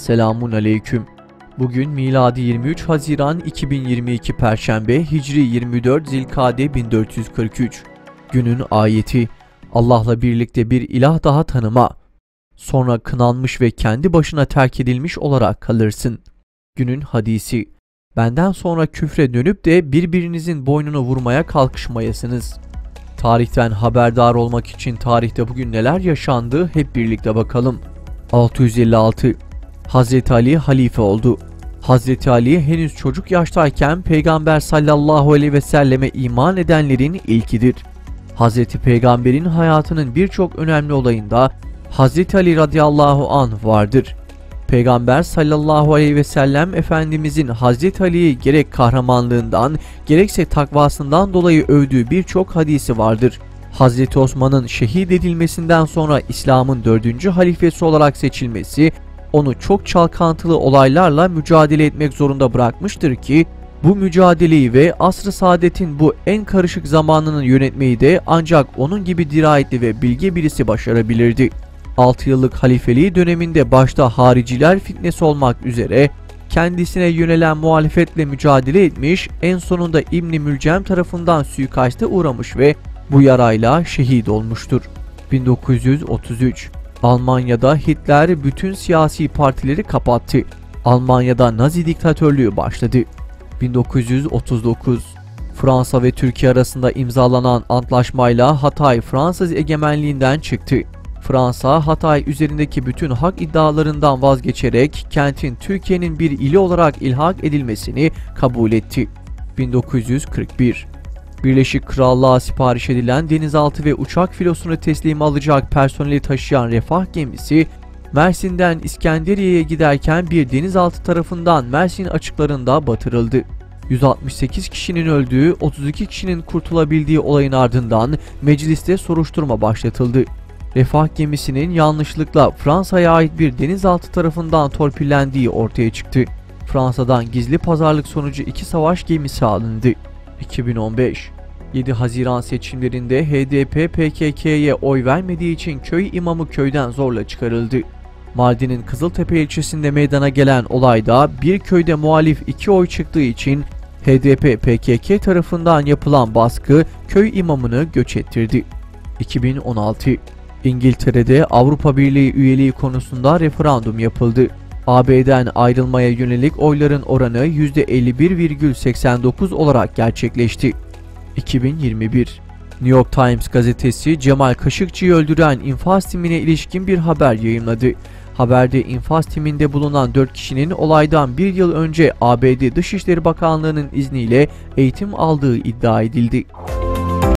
Selamun Aleyküm. Bugün miladi 23 Haziran 2022 Perşembe, Hicri 24 Zilkade 1443. Günün ayeti: Allah'la birlikte bir ilah daha tanıma. Sonra kınanmış ve kendi başına terk edilmiş olarak kalırsın. Günün hadisi: benden sonra küfre dönüp de birbirinizin boynunu vurmaya kalkışmayasınız. Tarihten haberdar olmak için tarihte bugün neler yaşandı hep birlikte bakalım. 656. Hazreti Ali halife oldu. Hazreti Ali henüz çocuk yaştayken Peygamber sallallahu aleyhi ve selleme iman edenlerin ilkidir. Hazreti Peygamber'in hayatının birçok önemli olayında Hazreti Ali radıyallahu anh vardır. Peygamber sallallahu aleyhi ve sellem Efendimizin Hazreti Ali'yi gerek kahramanlığından gerekse takvasından dolayı övdüğü birçok hadisi vardır. Hazreti Osman'ın şehit edilmesinden sonra İslam'ın 4. halifesi olarak seçilmesi onu çok çalkantılı olaylarla mücadele etmek zorunda bırakmıştır ki bu mücadeleyi ve asr-ı saadetin bu en karışık zamanını yönetmeyi de ancak onun gibi dirayetli ve bilge birisi başarabilirdi. 6 yıllık halifeliği döneminde başta hariciler fitnesi olmak üzere kendisine yönelen muhalefetle mücadele etmiş, en sonunda İbn-i Mülcem tarafından suikaste uğramış ve bu yarayla şehit olmuştur. 1933. Almanya'da Hitler bütün siyasi partileri kapattı. Almanya'da Nazi diktatörlüğü başladı. 1939. Fransa ve Türkiye arasında imzalanan antlaşmayla Hatay Fransız egemenliğinden çıktı. Fransa, Hatay üzerindeki bütün hak iddialarından vazgeçerek kentin Türkiye'nin bir ili olarak ilhak edilmesini kabul etti. 1941. Birleşik Krallığa sipariş edilen denizaltı ve uçak filosunu teslim alacak personeli taşıyan Refah gemisi, Mersin'den İskenderiye'ye giderken bir denizaltı tarafından Mersin açıklarında batırıldı. 168 kişinin öldüğü, 32 kişinin kurtulabildiği olayın ardından mecliste soruşturma başlatıldı. Refah gemisinin yanlışlıkla Fransa'ya ait bir denizaltı tarafından torpillendiği ortaya çıktı. Fransa'dan gizli pazarlık sonucu 2 savaş gemisi alındı. 2015. 7 Haziran seçimlerinde HDP PKK'ye oy vermediği için köy imamı köyden zorla çıkarıldı. Mardin'in Kızıltepe ilçesinde meydana gelen olayda bir köyde muhalif 2 oy çıktığı için HDP PKK tarafından yapılan baskı köy imamını göç ettirdi. 2016. İngiltere'de Avrupa Birliği üyeliği konusunda referandum yapıldı. AB'den ayrılmaya yönelik oyların oranı %51,89 olarak gerçekleşti. 2021. New York Times gazetesi Cemal Kaşıkçı'yı öldüren infaz timine ilişkin bir haber yayımladı. Haberde infaz timinde bulunan 4 kişinin olaydan 1 yıl önce ABD Dışişleri Bakanlığı'nın izniyle eğitim aldığı iddia edildi.